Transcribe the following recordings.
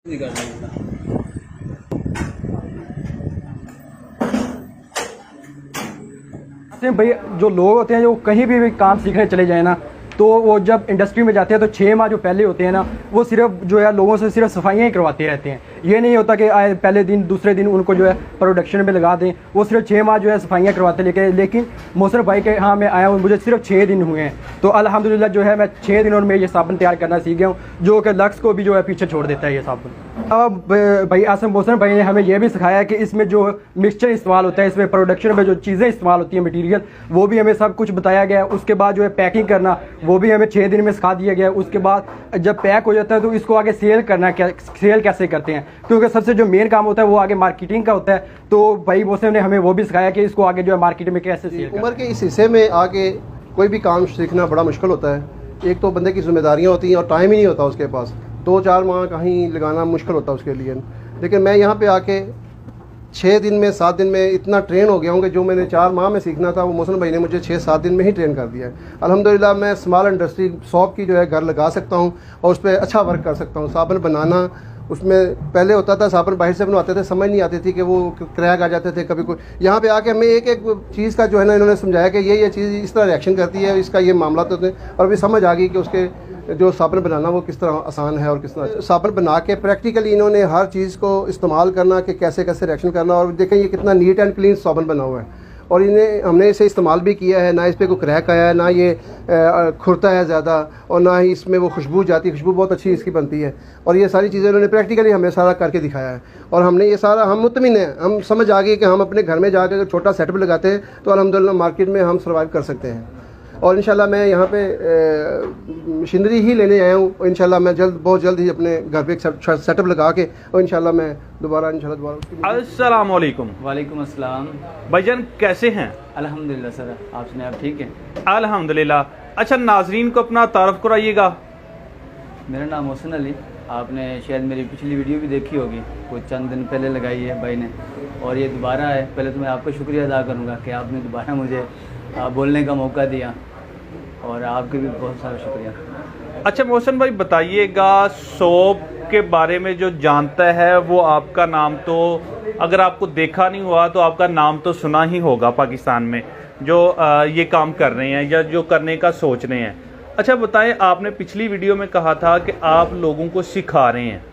भाई जो लोग होते हैं जो कहीं भी काम सीखने चले जाए ना, तो वो जब इंडस्ट्री में जाते हैं तो 6 माह जो पहले होते हैं ना, वो सिर्फ जो है लोगों से सिर्फ सफाइयाँ ही करवाते रहते हैं। ये नहीं होता कि आए पहले दिन दूसरे दिन उनको जो है प्रोडक्शन में लगा दें। वो सिर्फ 6 माह जो है सफाइयाँ करवाते लेकिन मोहसिन भाई के यहाँ मैं आया हूँ, मुझे सिर्फ 6 दिन हुए हैं, तो अल्हम्दुलिल्लाह जो है मैं 6 दिनों में ये साबुन तैयार करना सीख गया हूँ, जो कि लक्स को भी जो है पीछे छोड़ देता है ये साबुन। अब भाई आसम मोहसिन भाई ने हमें यह भी सिखाया कि इसमें जो मिक्सचर इस्तेमाल होता है, इसमें प्रोडक्शन में जो चीज़ें इस्तेमाल होती हैं मटीरियल, वो भी हमें सब कुछ बताया गया है। उसके बाद जो है पैकिंग करना, वो भी हमें 6 दिन में सिखा दिया गया है। उसके बाद जब पैक हो जाता है तो इसको आगे सेल करना, सेल कैसे करते हैं, क्योंकि सबसे जो मेन काम होता है वो आगे मार्केटिंग का होता है। तो भाई मोहसिन ने हमें वो भी सिखाया कि इसको आगे जो है मार्केट में कैसे सेल। उम्र के इस हिस्से में आगे कोई भी काम सीखना बड़ा मुश्किल होता है। एक तो बंदे की जिम्मेदारियाँ होती हैं और टाइम ही नहीं होता उसके पास, 2-4 माह कहीं लगाना मुश्किल होता है उसके लिए। लेकिन मैं यहाँ पे आके 6 दिन में 7 दिन में इतना ट्रेन हो गया हूँ कि जो मैंने 4 माह में सीखना था वो मोहसिन भाई ने मुझे 6-7 दिन में ही ट्रेन कर दिया है। अल्हम्दुलिल्लाह मैं स्मॉल इंडस्ट्री शॉप की जो है घर लगा सकता हूँ और उस पर अच्छा वर्क कर सकता हूँ। साबुन बनाना, उसमें पहले होता था साबुन बाहर से बनवाते थे, समझ नहीं आती थी कि वो क्रैक आ जाते थे कभी कोई। यहाँ पे आके हमें एक एक चीज़ का जो है ना इन्होंने समझाया कि ये चीज़ इस तरह रिएक्शन करती है, इसका ये मामला होते हैं, और अभी समझ आ गई कि उसके जो साबुन बनाना वो किस तरह आसान है और किस तरह साबुन बना के प्रैक्टिकली इन्होंने हर चीज़ को इस्तेमाल करना कि कैसे कैसे रिएक्शन करना। और देखें ये कितना नीट एंड क्लीन साबुन बना हुआ है और हमने इसे इस्तेमाल भी किया है, ना इस पर कोई क्रैक आया है, ना ये खुरता है ज़्यादा, और ना ही इसमें वो खुशबू जाती है। खुशबू बहुत अच्छी इसकी बनती है और ये सारी चीज़ें उन्होंने प्रैक्टिकली हमें सारा करके दिखाया है। और हमने ये सारा, हम मुतमिन हैं, हम समझ आ गए कि हम अपने घर में जाकर अगर छोटा सेटअप लगाते हैं तो अल्हम्दुलिल्लाह मार्केट में हम सर्वाइव कर सकते हैं। और इंशाल्लाह मैं यहाँ पे मशीनरी ही लेने आया हूँ और इंशाल्लाह मैं बहुत जल्द ही अपने घर पे एक सेटअप लगा के और इंशाल्लाह मैं दोबारा अस्सलाम वालेकुम। वालेकुम अस्सलाम। भाईजान कैसे हैं? अल्हम्दुलिल्लाह सर, आप सुनाए आप ठीक हैं? अल्हम्दुलिल्लाह। अच्छा, नाजरीन को अपना तारफ़ कराइएगा। मेरा नाम मोहसिन अली, आपने शायद मेरी पिछली वीडियो भी देखी होगी, कुछ चंद दिन पहले लगाई है भाई ने, और ये दोबारा है। पहले तो मैं आपका शुक्रिया अदा करूँगा कि आपने दोबारा मुझे बोलने का मौका दिया, और आपके भी बहुत सारा शुक्रिया। अच्छा मोहसिन भाई बताइएगा, सोप के बारे में जो जानता है वो आपका नाम तो, अगर आपको देखा नहीं हुआ तो आपका नाम तो सुना ही होगा पाकिस्तान में, जो ये काम कर रहे हैं या जो करने का सोच रहे हैं। अच्छा बताएं, आपने पिछली वीडियो में कहा था कि आप लोगों को सिखा रहे हैं।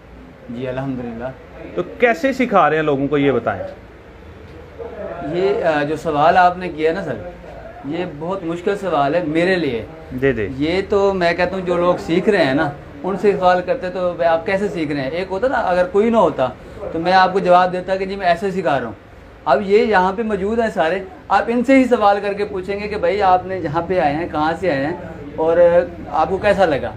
जी अल्हम्दुलिल्लाह। तो कैसे सिखा रहे हैं लोगों को, ये बताएं। ये जो सवाल आपने किया ना सर, ये बहुत मुश्किल सवाल है मेरे लिए। दे ये तो मैं कहता हूँ जो लोग सीख रहे हैं ना, उनसे सवाल करते तो आप कैसे सीख रहे हैं। एक होता ना, अगर कोई ना होता तो मैं आपको जवाब देता कि जी मैं ऐसे सिखा रहा हूँ। अब ये यहाँ पे मौजूद हैं सारे, आप इनसे ही सवाल करके पूछेंगे कि भाई आपने यहाँ पे आए हैं, कहाँ से आए हैं और आपको कैसा लगा।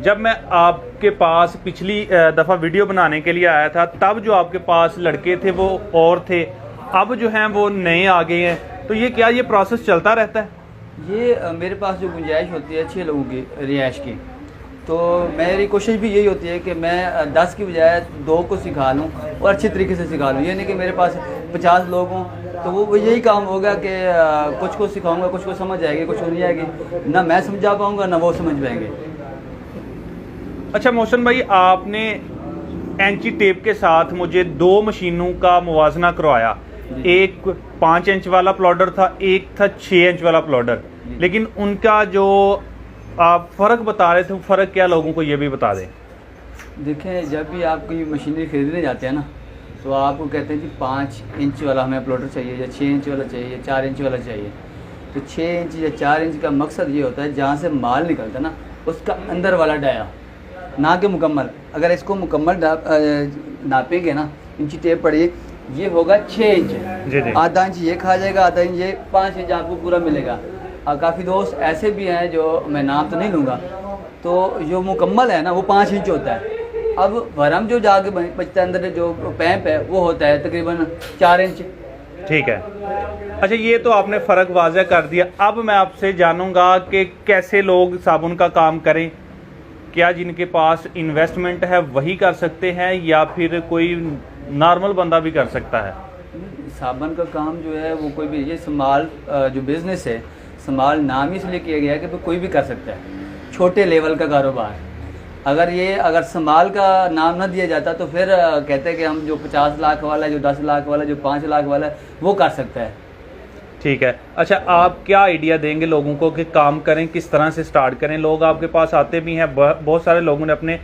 जब मैं आपके पास पिछली दफ़ा वीडियो बनाने के लिए आया था, तब जो आपके पास लड़के थे वो और थे, अब जो हैं वो नए आ गए हैं। तो ये क्या, ये प्रोसेस चलता रहता है? ये मेरे पास जो गुंजाइश होती है 6 लोगों की रिहाइश की, तो मेरी कोशिश भी यही होती है कि मैं 10 की बजाय 2 को सिखा लूँ और अच्छे तरीके से सिखा लूँ। ये नहीं कि मेरे पास 50 लोग हों तो वो यही काम होगा कि कुछ को सिखाऊंगा, कुछ को समझ आएगी, कुछ को नहीं आएगी, ना मैं समझा पाऊँगा ना वो समझ पाएंगे। अच्छा मोहसिन भाई, आपने एंची टेप के साथ मुझे 2 मशीनों का मुवाजना करवाया। एक 5 इंच वाला प्लॉडर था, एक था 6 इंच वाला प्लॉडर, लेकिन उनका जो आप फ़र्क बता रहे थे, फ़र्क क्या, लोगों को ये भी बता दें। देखें, जब भी आप कोई मशीनरी खरीदने जाते हैं ना, तो आपको कहते हैं कि 5 इंच वाला हमें प्लॉडर चाहिए या 6 इंच वाला चाहिए या 4 इंच वाला चाहिए। तो 6 इंच या 4 इंच का मकसद ये होता है जहाँ से माल निकलता है ना, उसका अंदर वाला डाया, ना कि मुकम्मल। अगर इसको मुकम्मल नापेंगे ना, इंची टेप पड़ी, ये होगा 6 इंच, आधा इंच ये खा जाएगा, आधा इंच ये, 5 इंच आपको पूरा मिलेगा। और काफ़ी दोस्त ऐसे भी हैं, जो मैं नाम तो नहीं लूँगा, तो जो मुकम्मल है ना वो 5 इंच होता है। अब वरम जो जाके बचता है अंदर, जो पैंप है वो होता है तकरीबन 4 इंच। ठीक है। अच्छा, ये तो आपने फ़र्क वाज़ह कर दिया। अब मैं आपसे जानूँगा कि कैसे लोग साबुन का काम करें। क्या जिनके पास इन्वेस्टमेंट है वही कर सकते हैं या फिर कोई नॉर्मल बंदा भी कर सकता है? साबुन का काम जो है वो कोई भी, ये स्मॉल जो बिज़नेस है, स्मॉल नाम ही इसलिए किया गया है कि कोई भी कर सकता है, छोटे लेवल का कारोबार। अगर संभाल का नाम ना दिया जाता तो फिर कहते हैं कि हम जो 50 लाख वाला है, जो 10 लाख वाला है, जो 5 लाख वाला है, वो कर सकता है। ठीक है। अच्छा, आप क्या आइडिया देंगे लोगों को कि काम करें, किस तरह से स्टार्ट करें? लोग आपके पास आते भी हैं, बहुत सारे लोगों ने अपने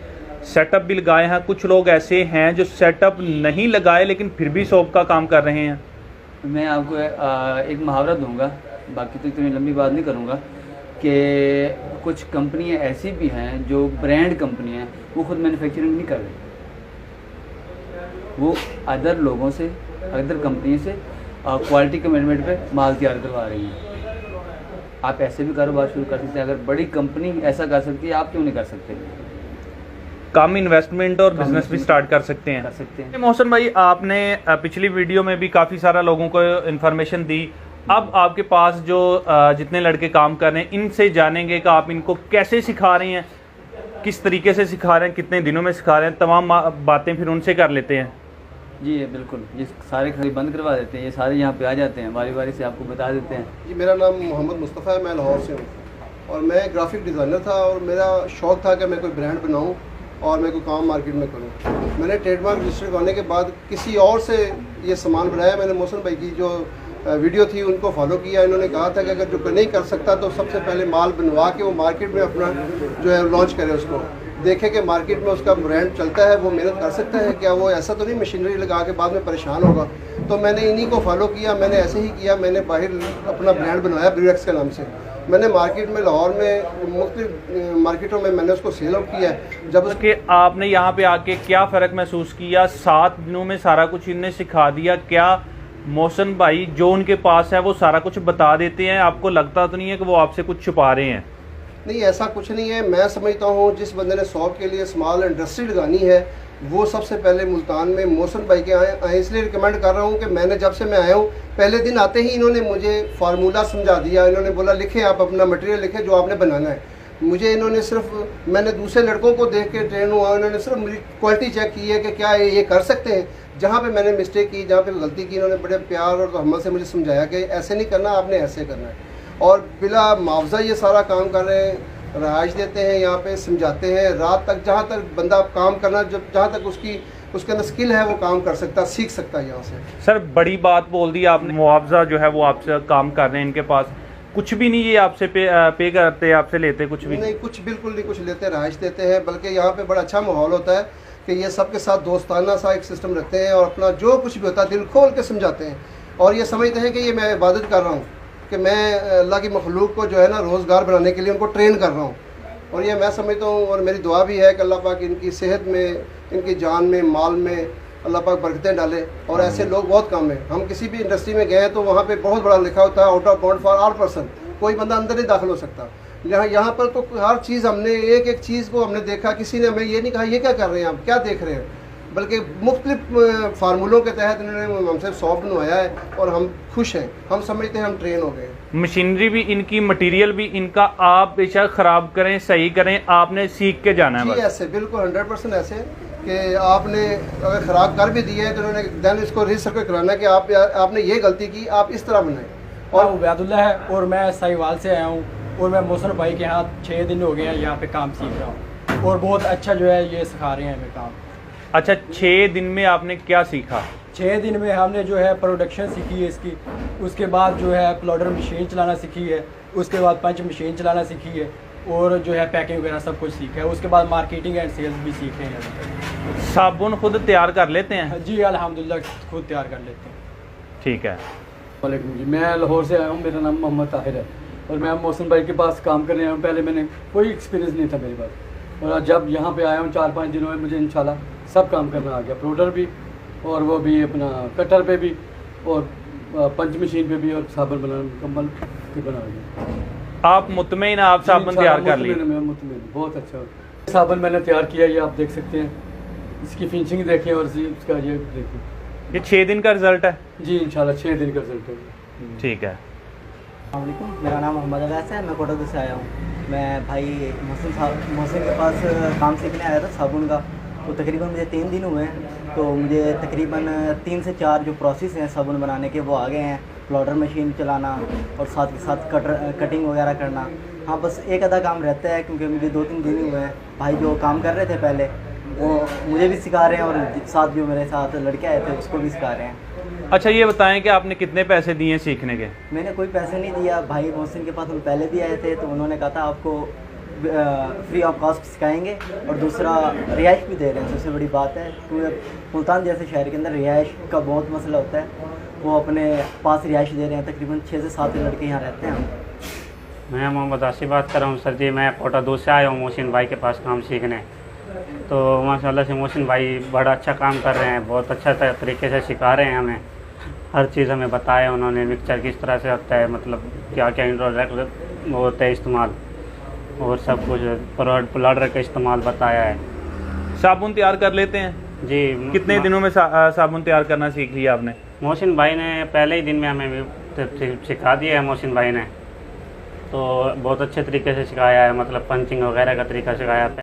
सेटअप भी लगाए हैं, कुछ लोग ऐसे हैं जो सेटअप नहीं लगाए लेकिन फिर भी शॉप का काम कर रहे हैं। मैं आपको एक मुहावरा दूंगा, बाकी तो इतनी लंबी बात नहीं करूंगा, कि कुछ कंपनियां ऐसी भी हैं जो ब्रांड कंपनियां हैं, वो खुद मैन्युफैक्चरिंग नहीं कर रही, वो अदर लोगों से, अदर कंपनी से क्वालिटी कमिटमेंट पे माल तैयार करवा रही हैं। आप ऐसे भी कारोबार शुरू कर सकते हैं, अगर बड़ी कंपनी ऐसा कर सकती है, आप क्यों नहीं कर सकते? कम इन्वेस्टमेंट और बिजनेस भी स्टार्ट कर सकते हैं। मोहसिन भाई, आपने पिछली वीडियो में भी काफ़ी सारा लोगों को इन्फॉर्मेशन दी। अब आपके पास जो जितने लड़के काम कर रहे हैं, इनसे जानेंगे कि आप इनको कैसे सिखा रहे हैं, किस तरीके से सिखा रहे हैं, कितने दिनों में सिखा रहे हैं, तमाम बातें फिर उनसे कर लेते हैं। जी बिल्कुल, ये सारे खरीद बंद करवा देते हैं, ये सारे यहाँ पे आ जाते हैं, बारी बारी से आपको बता देते हैं। जी, मेरा नाम मोहम्मद मुस्तफ़ा है, मैं लाहौर से हूँ और मैं ग्राफिक डिज़ाइनर था और मेरा शौक़ था कि मैं कोई ब्रांड बनाऊँ और मैं कोई काम मार्केट में करूँ। मैंने ट्रेडमार्क रजिस्टर करवाने के बाद किसी और से ये सामान बनाया। मैंने मोहसिन भाई की जो वीडियो थी उनको फॉलो किया। इन्होंने कहा था कि अगर जो नहीं कर सकता तो सबसे पहले माल बनवा के वो मार्केट में अपना जो है लॉन्च करे, उसको देखे कि मार्केट में उसका ब्रांड चलता है, वो मेहनत कर सकता है क्या, वो ऐसा तो नहीं मशीनरी लगा के बाद में परेशान होगा। तो मैंने इन्हीं को फॉलो किया, मैंने ऐसे ही किया। मैंने बाहर अपना ब्रांड बनवाया ब्यूरेक्स के नाम से। मैंने मार्केट में लाहौर में मुख्तलिफ मार्केटों में मैंने उसको सेल आउट किया। जब उसके आपने यहाँ पे आके क्या फ़र्क महसूस किया? 7 दिनों में सारा कुछ इन्हें सिखा दिया। क्या मोहसिन भाई जो उनके पास है वो सारा कुछ बता देते हैं? आपको लगता तो नहीं है कि वो आपसे कुछ छुपा रहे हैं? नहीं, ऐसा कुछ नहीं है। मैं समझता हूँ जिस बंदे ने शॉप के लिए स्मॉल इंडस्ट्री लगानी है वो सबसे पहले मुल्तान में मोहसिन भाई के आए। इसलिए रिकमेंड कर रहा हूँ कि मैंने जब से मैं आया हूँ, पहले दिन आते ही इन्होंने मुझे फार्मूला समझा दिया। इन्होंने बोला लिखे, आप अपना मटेरियल लिखे जो आपने बनाना है। मुझे इन्होंने सिर्फ, मैंने दूसरे लड़कों को देख के ट्रेन हुआ, इन्होंने सिर्फ मेरी क्वालिटी चेक की है कि क्या ये कर सकते हैं। जहाँ पे मैंने मिस्टेक की, जहाँ पे गलती की, इन्होंने बड़े प्यार और रहमत से मुझे समझाया कि ऐसे नहीं करना, आपने ऐसे करना है। और बिला मुआवजा ये सारा काम कर रहे हैं, रहाइश देते हैं, यहाँ पे समझाते हैं रात तक, जहाँ तक बंदा काम करना, जब जहाँ तक उसके अंदर स्किल है वो काम कर सकता, सीख सकता है यहाँ से। सर, बड़ी बात बोल दी आपने। मुआवजा जो है वो आपसे काम कर रहे हैं, इनके पास कुछ भी नहीं, ये आपसे पे करते, आपसे लेते कुछ भी नहीं? कुछ बिल्कुल नहीं कुछ लेते, रहाइश देते हैं। बल्कि यहाँ पे बड़ा अच्छा माहौल होता है कि ये सबके साथ दोस्ताना सा एक सिस्टम रखते हैं और अपना जो कुछ भी होता है दिल खोल के समझाते हैं। और ये समझते हैं कि ये मैं इबादत कर रहा हूँ, कि मैं अल्लाह की मखलूक को जो है ना रोज़गार बनाने के लिए उनको ट्रेन कर रहा हूँ। और ये मैं समझता हूँ और मेरी दुआ भी है कि अल्लाह पाक इनकी सेहत में, इनकी जान में, माल में अल्लाह पाक बरकतें डाले। और ऐसे लोग बहुत कम हैं। हम किसी भी इंडस्ट्री में गए तो वहाँ पे बहुत बड़ा लिखा होता है out of bound for all person, कोई बंदा अंदर नहीं दाखिल हो सकता। यहाँ पर तो हर चीज़ हमने एक चीज़ को हमने देखा। किसी ने हमें ये नहीं कहा ये क्या कर रहे हैं आप, क्या देख रहे हैं, बल्कि मुख्तलिफ फार्मूलों के तहत इन्होंने हमसे सॉफ्ट बनवाया है और हम खुश हैं। हम समझते हैं हम ट्रेन हो गए। मशीनरी भी इनकी, मटेरियल भी इनका, आप बेशक ख़राब करें, सही करें, आपने सीख के जाना है। जी ऐसे बिल्कुल 100% ऐसे कि आपने अगर ख़राब कर भी दिए है तो उन्होंने दैन इसको रिसर्कल कराना है कि आपने ये गलती की, आप इस तरह बनाएं। और उबैदुल्लाह है और मैं साहिवाल से आया हूँ और मैं मोहसिन भाई के यहाँ 6 दिन हो गए हैं यहाँ पे काम सीख रहा हूँ और बहुत अच्छा जो है ये सिखा रहे हैं हमें काम। अच्छा, 6 दिन में आपने क्या सीखा? 6 दिन में हमने जो है प्रोडक्शन सीखी है इसकी, उसके बाद जो है प्लॉटर मशीन चलाना सीखी है, उसके बाद पंच मशीन चलाना सीखी है और जो है पैकिंग वगैरह सब कुछ सीखा है। उसके बाद मार्केटिंग एंड सेल्स भी सीखे हैं। साबुन खुद तैयार कर लेते हैं? जी अल्हम्दुलिल्लाह खुद तैयार कर लेते हैं। ठीक है। वालेकुम जी, मैं लाहौर से आया हूँ। मेरा नाम मोहम्मद ताहिर है और मैं मोहसिन भाई के पास काम करने आया हूँ। पहले मैंने कोई एक्सपीरियंस नहीं था मेरे पास, और जब यहाँ पे आया हूँ 4-5 दिनों में मुझे इंशाल्लाह सब काम करना आ गया। प्रोडर भी और वो भी अपना कटर पे भी और पंच मशीन पे भी और साबुन बनाना मुकम्मल भी बना दिया। आप मुतमईन, आप साबुन तैयार कर लिए? मैं मुतमईन, बहुत अच्छा साबुन मैंने तैयार किया। ये आप देख सकते हैं, इसकी फिनिशिंग देखें और इसका ये देखें। ये 6 दिन का रिजल्ट है? जी इंशाल्लाह 6 दिन का रिजल्ट है। ठीक है। अस्सलामुअलैकुम, मेरा नाम मोहम्मद अवैस है, मैं कोटक से आया हूँ। मैं भाई मोहसिन के पास काम सीखने आया था साबुन का। तो तकरीबन मुझे 3 दिन हुए हैं, तो मुझे तकरीबन 3 से 4 जो प्रोसेस हैं साबुन बनाने के वो आ गए हैं। प्लॉटर मशीन चलाना और साथ के साथ कटिंग वगैरह करना। हाँ बस एक आधा काम रहता है, क्योंकि मुझे 2-3 दिन ही हुए हैं। भाई जो काम कर रहे थे पहले वो मुझे भी सिखा रहे हैं, और साथ जो मेरे साथ लड़के आए थे उसको भी सिखा रहे हैं। अच्छा ये बताएं कि आपने कितने पैसे दिए सीखने के? मैंने कोई पैसे नहीं दिया, भाई मोहसिन के पास हम पहले भी आए थे, तो उन्होंने कहा था आपको फ्री ऑफ कॉस्ट सिखाएंगे, और दूसरा रिहाइश भी दे रहे हैं। सबसे बड़ी बात है क्योंकि मुल्तान जैसे शहर के अंदर रिहाइश का बहुत मसला होता है, वो अपने पास रिहाइश दे रहे हैं। तकरीबन 6 से 7 लड़के यहाँ रहते हैं। मैं मोहम्मद आसिफ बात कर रहा हूँ सर जी। मैं कोटा 2 से आया हूँ मोहसिन भाई के पास काम सीखने। तो माशाल्लाह से मोहसिन भाई बड़ा अच्छा काम कर रहे हैं, बहुत अच्छा तरीके से सिखा रहे हैं हमें। हर चीज़ हमें बताया उन्होंने, मिक्सचर किस तरह से होता है, मतलब क्या क्या इंट्रोडक्ट होता है इस्तेमाल, और सब कुछ प्लाडर का इस्तेमाल बताया है। साबुन तैयार कर लेते हैं जी। कितने दिनों में साबुन तैयार करना सीख लिया आपने? मोहसिन भाई ने पहले ही दिन में हमें सिखा दिया है। मोहसिन भाई ने तो बहुत अच्छे तरीके से सिखाया है, मतलब पंचिंग वगैरह का तरीका सिखाया है।